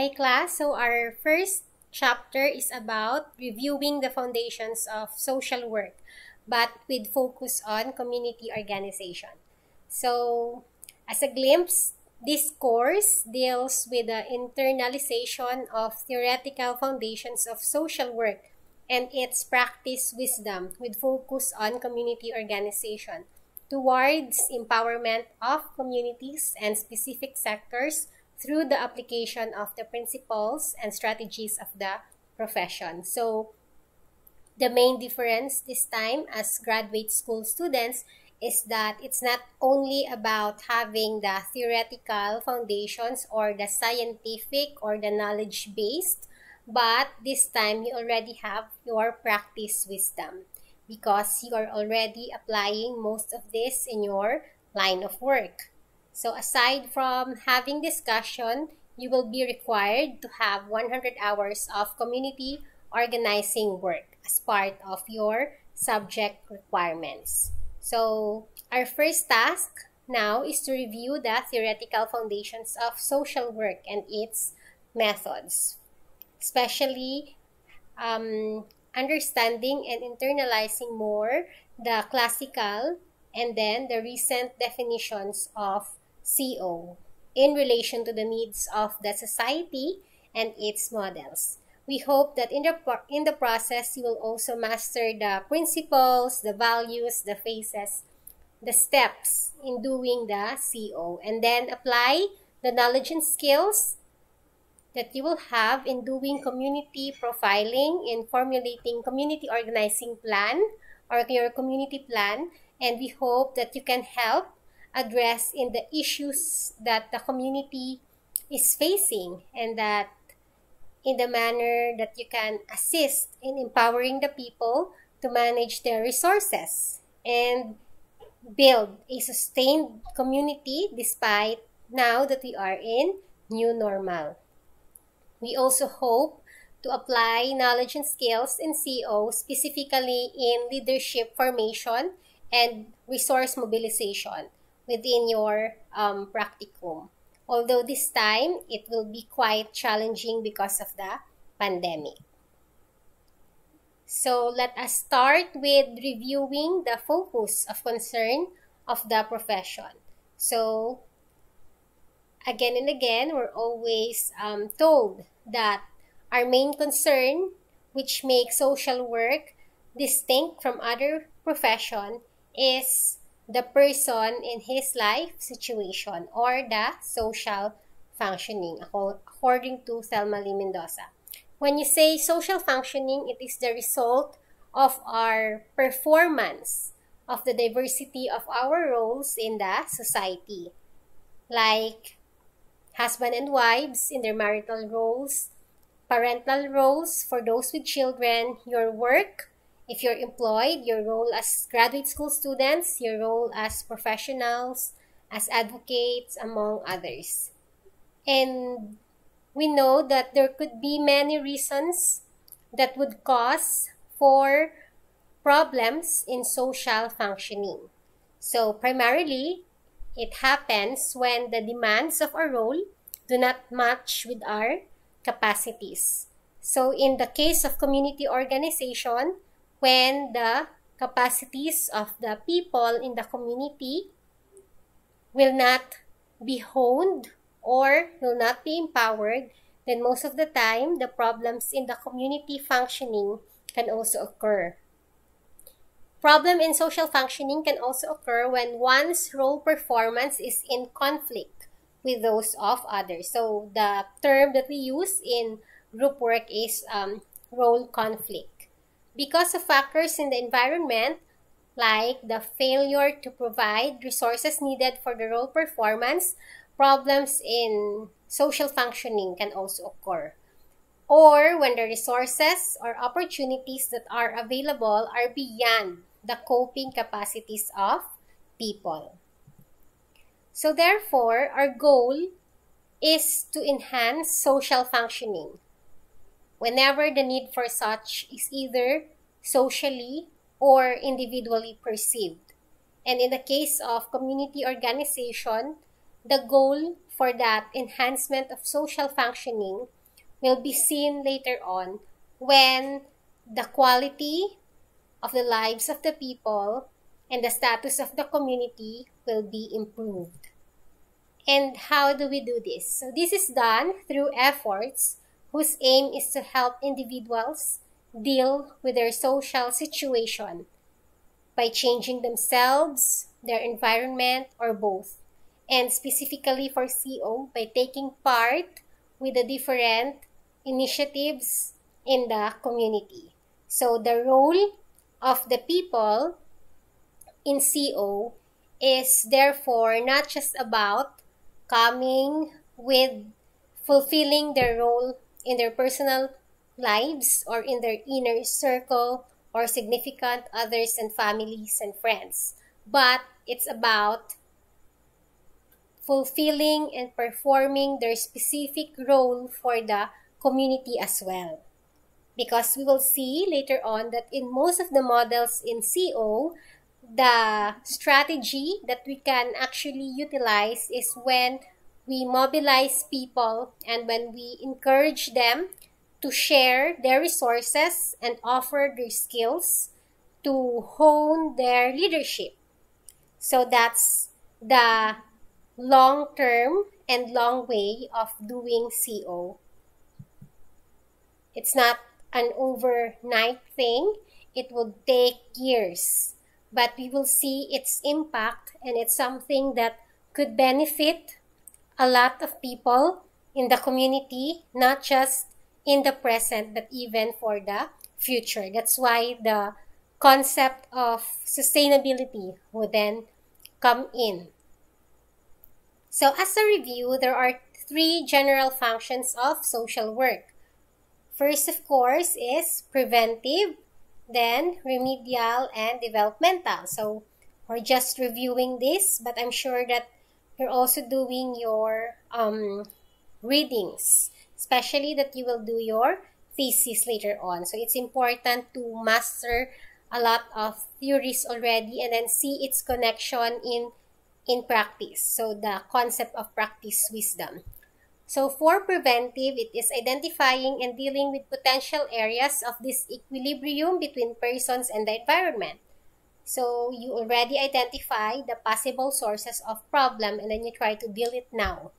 Hi class, so our first chapter is about reviewing the foundations of social work, but with focus on community organization. So, as a glimpse, this course deals with the internalization of theoretical foundations of social work and its practice wisdom with focus on community organization towards empowerment of communities and specific sectors through the application of the principles and strategies of the profession. So, the main difference this time as graduate school students is that it's not only about having the theoretical foundations or the scientific or the knowledge-based, but this time you already have your practice wisdom because you are already applying most of this in your line of work. So aside from having discussion, you will be required to have 100 hours of community organizing work as part of your subject requirements. So our first task now is to review the theoretical foundations of social work and its methods, especially understanding and internalizing more the classical and then the recent definitions of CO in relation to the needs of the society and its models. We hope that in the process, you will also master the principles, the values, the phases, the steps in doing the CO, and then apply the knowledge and skills that you will have in doing community profiling, in formulating community organizing plan or your community plan, and we hope that you can help address in the issues that the community is facing and that in the manner that you can assist in empowering the people to manage their resources and build a sustained community despite now that we are in new normal. We also hope to apply knowledge and skills in CO specifically in leadership formation and resource mobilization within your practicum. Although this time, it will be quite challenging because of the pandemic. So let us start with reviewing the focus of concern of the profession. So again and again, we're always told that our main concern, which makes social work distinct from other profession, is the person in his life situation or the social functioning, according to Thelma Lee Mendoza. When you say social functioning, it is the result of our performance of the diversity of our roles in the society, like husband and wives in their marital roles, parental roles for those with children, your work, if you're employed, your role as graduate school students, your role as professionals, as advocates, among others. And we know that there could be many reasons that would cause for problems in social functioning. So primarily, it happens when the demands of our role do not match with our capacities. So in the case of community organization, when the capacities of the people in the community will not be honed or will not be empowered, then most of the time, the problems in the community functioning can also occur. Problem in social functioning can also occur when one's role performance is in conflict with those of others. So the term that we use in group work is role conflict. Because of factors in the environment, like the failure to provide resources needed for the role performance, problems in social functioning can also occur. Or when the resources or opportunities that are available are beyond the coping capacities of people. So therefore, our goal is to enhance social functioning whenever the need for such is either socially or individually perceived. And in the case of community organization, the goal for that enhancement of social functioning will be seen later on when the quality of the lives of the people and the status of the community will be improved. And how do we do this? So this is done through efforts whose aim is to help individuals deal with their social situation by changing themselves, their environment, or both. And specifically for CO, by taking part with the different initiatives in the community. So the role of the people in CO is therefore not just about coming with fulfilling their role in their personal lives or in their inner circle or significant others and families and friends, but it's about fulfilling and performing their specific role for the community as well. Because we will see later on that in most of the models in CO, the strategy that we can actually utilize is when we mobilize people and when we encourage them to share their resources and offer their skills to hone their leadership. So that's the long-term and long way of doing CO. It's not an overnight thing. It will take years. But we will see its impact, and it's something that could benefit a lot of people in the community, not just in the present, but even for the future. That's why the concept of sustainability would then come in. So as a review, there are 3 general functions of social work. First, of course, is preventive, then remedial, and developmental. So we're just reviewing this, but I'm sure that you're also doing your readings, especially that you will do your thesis later on. So it's important to master a lot of theories already and then see its connection in practice. So the concept of practice wisdom. So for preventive, it is identifying and dealing with potential areas of disequilibrium between persons and the environment. So you already identify the possible sources of problem and then you try to deal it now.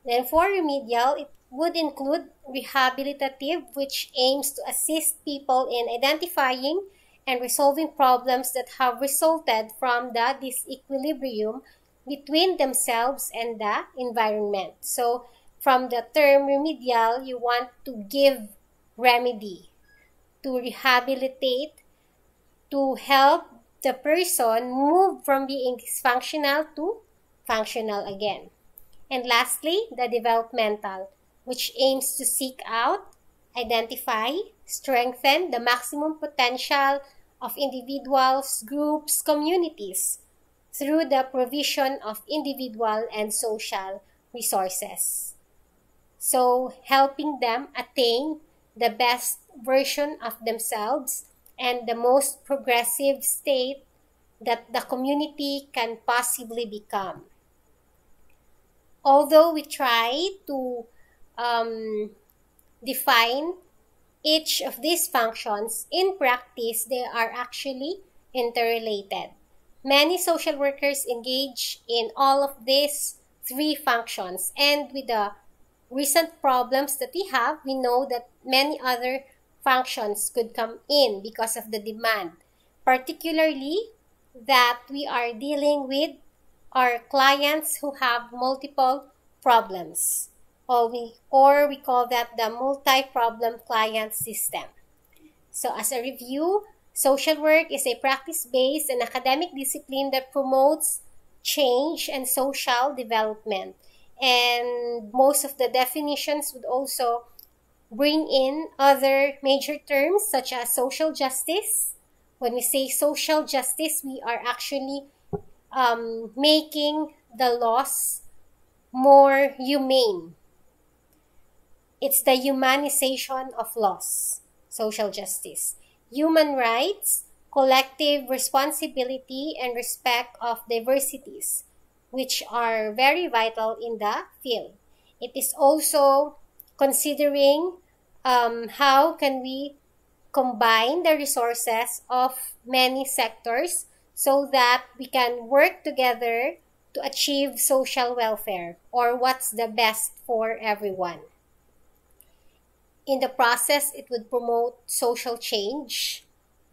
Then for remedial, it would include rehabilitative, which aims to assist people in identifying and resolving problems that have resulted from the disequilibrium between themselves and the environment. So from the term remedial, you want to give remedy, to rehabilitate, to help the person move from being dysfunctional to functional again. And lastly, the developmental, which aims to seek out, identify, strengthen the maximum potential of individuals, groups, communities through the provision of individual and social resources. So helping them attain the best version of themselves and the most progressive state that the community can possibly become. Although we try to define each of these functions, in practice, they are actually interrelated. Many social workers engage in all of these 3 functions, and with the recent problems that we have, we know that many other functions could come in because of the demand, particularly that we are dealing with our clients who have multiple problems, or we call that the multi-problem client system. So as a review, social work is a practice-based and academic discipline that promotes change and social development. And most of the definitions would also bring in other major terms such as social justice. When we say social justice, we are actually making the laws more humane. It's the humanization of laws, social justice. Human rights, collective responsibility, and respect of diversities. which are very vital in the field. It is also considering how can we combine the resources of many sectors so that we can work together to achieve social welfare, or what's the best for everyone. In the process, it would promote social change,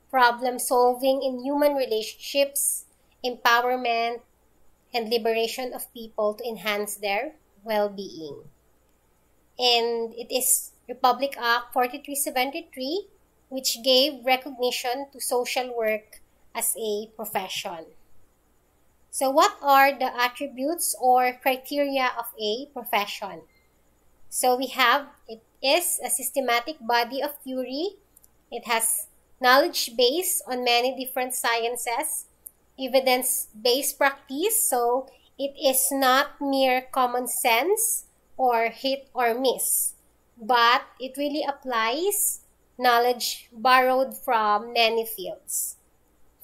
problem solving in human relationships, empowerment, and liberation of people to enhance their well-being. And it is Republic Act 4373, which gave recognition to social work as a profession. So what are the attributes or criteria of a profession? So we have, it is a systematic body of theory. It has knowledge base on many different sciences, evidence-based practice. So it is not mere common sense or hit or miss, but it really applies knowledge borrowed from many fields.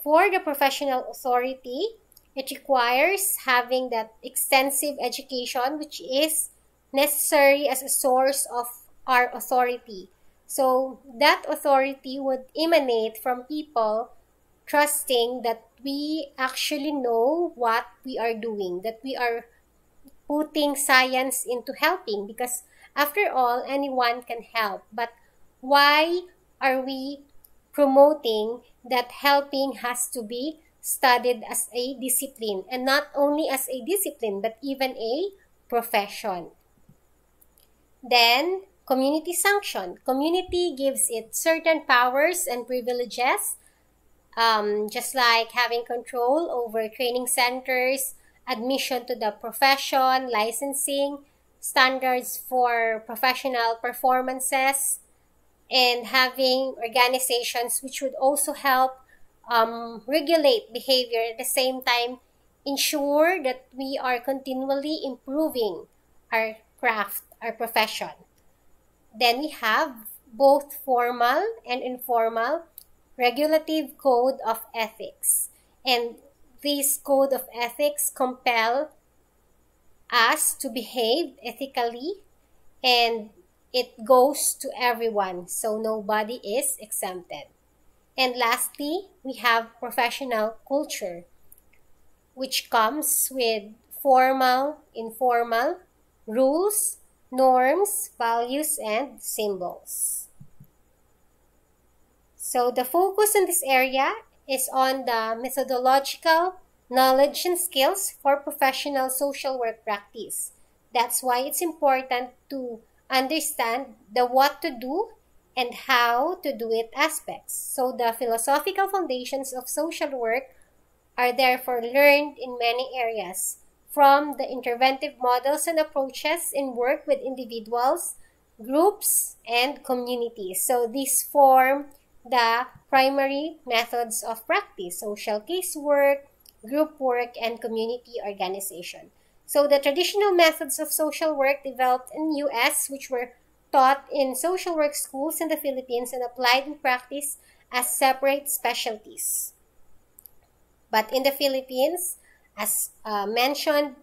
For the professional authority, it requires having that extensive education which is necessary as a source of our authority. So that authority would emanate from people trusting that we actually know what we are doing, that we are putting science into helping, because after all, anyone can help. But why are we promoting that helping has to be studied as a discipline, and not only as a discipline but even a profession? Then, community sanction. Community gives it certain powers and privileges, just like having control over training centers, admission to the profession, licensing, standards for professional performances, and having organizations which would also help regulate behavior, at the same time ensure that we are continually improving our craft, our profession. Then we have both formal and informal regulative code of ethics. And this code of ethics compel us to behave ethically, and it goes to everyone, so nobody is exempted. And lastly, we have professional culture, which comes with formal, informal rules, norms, values, and symbols. So the focus in this area is on the methodological knowledge and skills for professional social work practice. That's why it's important to understand the what to do and how to do it aspects. So the philosophical foundations of social work are therefore learned in many areas, from the interventive models and approaches in work with individuals, groups, and communities. So these form the primary methods of practice: social casework, group work, and community organization. So the traditional methods of social work developed in US, which were taught in social work schools in the Philippines and applied in practice as separate specialties. But in the Philippines, as mentioned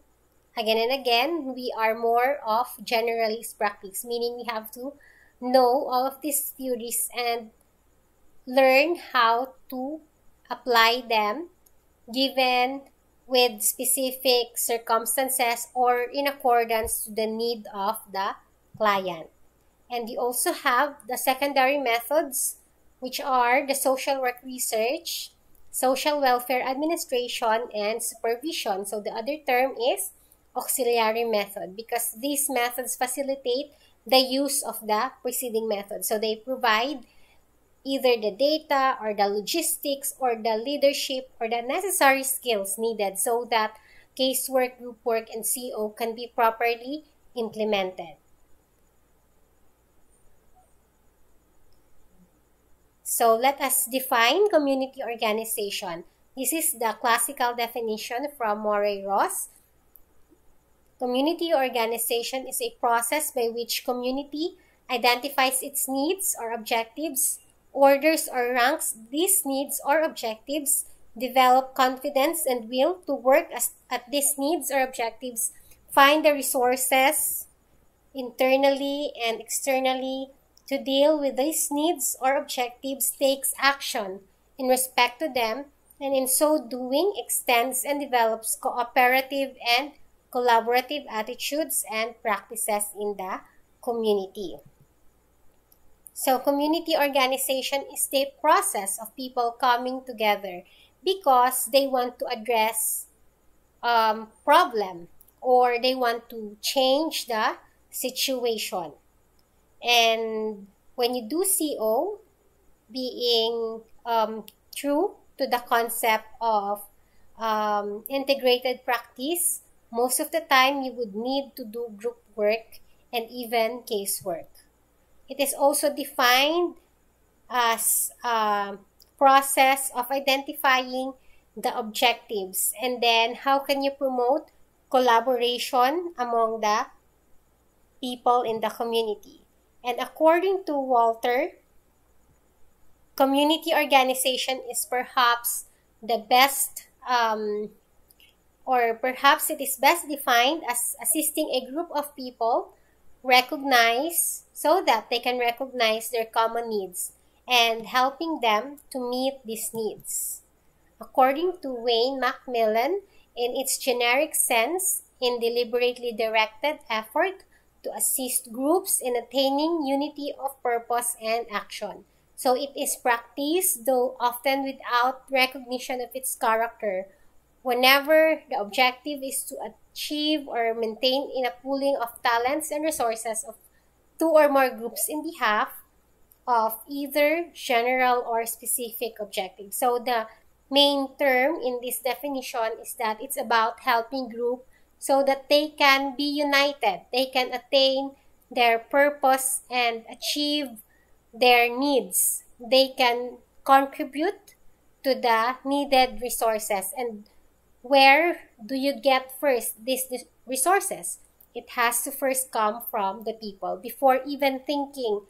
again and again, we are more of generalist practice, meaning we have to know all of these theories and learn how to apply them given with specific circumstances or in accordance to the need of the client. And we also have the secondary methods, which are the social work research, social welfare administration, and supervision. So the other term is auxiliary method, because these methods facilitate the use of the preceding method. So they provide either the data or the logistics or the leadership or the necessary skills needed so that casework, group work, and CO can be properly implemented. So let us define community organization. This is the classical definition from Morey-Ross. Community organization is a process by which community identifies its needs or objectives, orders or ranks these needs or objectives, develop confidence and will to work as at these needs or objectives, find the resources internally and externally to deal with these needs or objectives, takes action in respect to them, and in so doing extends and develops cooperative and collaborative attitudes and practices in the community. So community organization is the process of people coming together because they want to address problem, or they want to change the situation. And when you do CO, being true to the concept of integrated practice, most of the time you would need to do group work and even casework. It is also defined as a process of identifying the objectives, and then how can you promote collaboration among the people in the community. And according to Walter, community organization is perhaps the best, or perhaps it is best defined as assisting a group of people recognize so that they can recognize their common needs and helping them to meet these needs. According to Wayne Macmillan, in its generic sense, in deliberately directed effort to assist groups in attaining unity of purpose and action. So it is practiced, though often without recognition of its character, whenever the objective is to achieve or maintain in a pooling of talents and resources of two or more groups in behalf of either general or specific objective. So the main term in this definition is that it's about helping group so that they can be united, they can attain their purpose and achieve their needs. They can contribute to the needed resources. And where do you get first these resources? It has to first come from the people before even thinking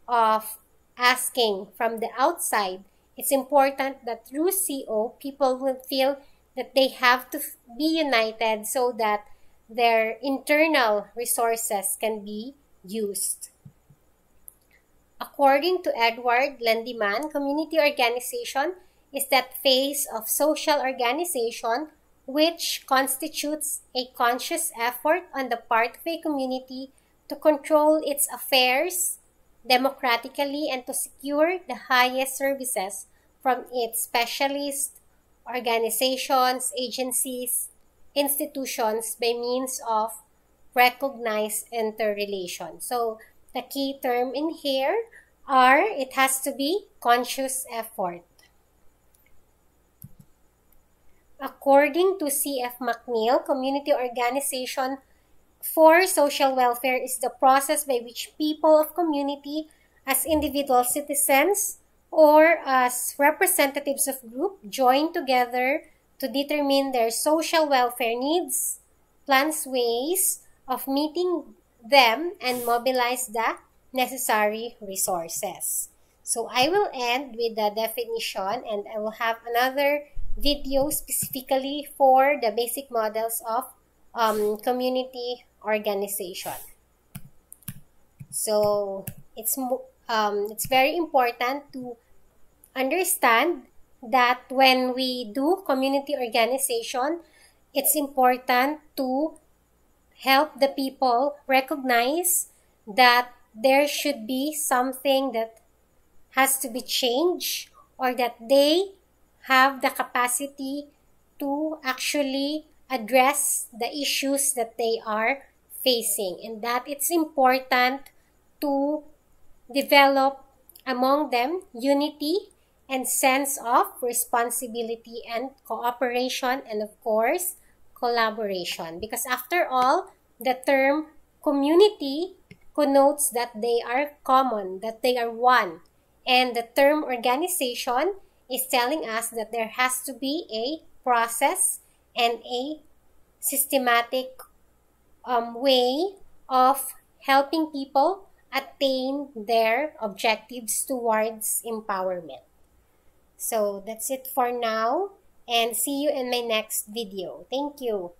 of asking from the outside. It's important that through CO, people will feel that they have to be united so that their internal resources can be used. According to Edward Lendeman, community organization is that phase of social organization which constitutes a conscious effort on the part of a community to control its affairs democratically and to secure the highest services from its specialist organizations, agencies, institutions by means of recognized interrelation. So the key term in here are, it has to be conscious effort. According to C.F. McNeill, community organization for social welfare is the process by which people of community as individual citizens or as representatives of group join together to determine their social welfare needs, plans ways of meeting them, and mobilize the necessary resources. So I will end with the definition, and I will have another video specifically for the basic models of community organization. So it's very important to understand that when we do community organization, it's important to help the people recognize that there should be something that has to be changed, or that they have the capacity to actually address the issues that they are facing, and that it's important to develop among them unity and sense of responsibility and cooperation, and of course collaboration, because after all, the term community connotes that they are common, that they are one, and the term organization is telling us that there has to be a process and a systematic way of helping people attain their objectives towards empowerment. So that's it for now. and see you in my next video. Thank you.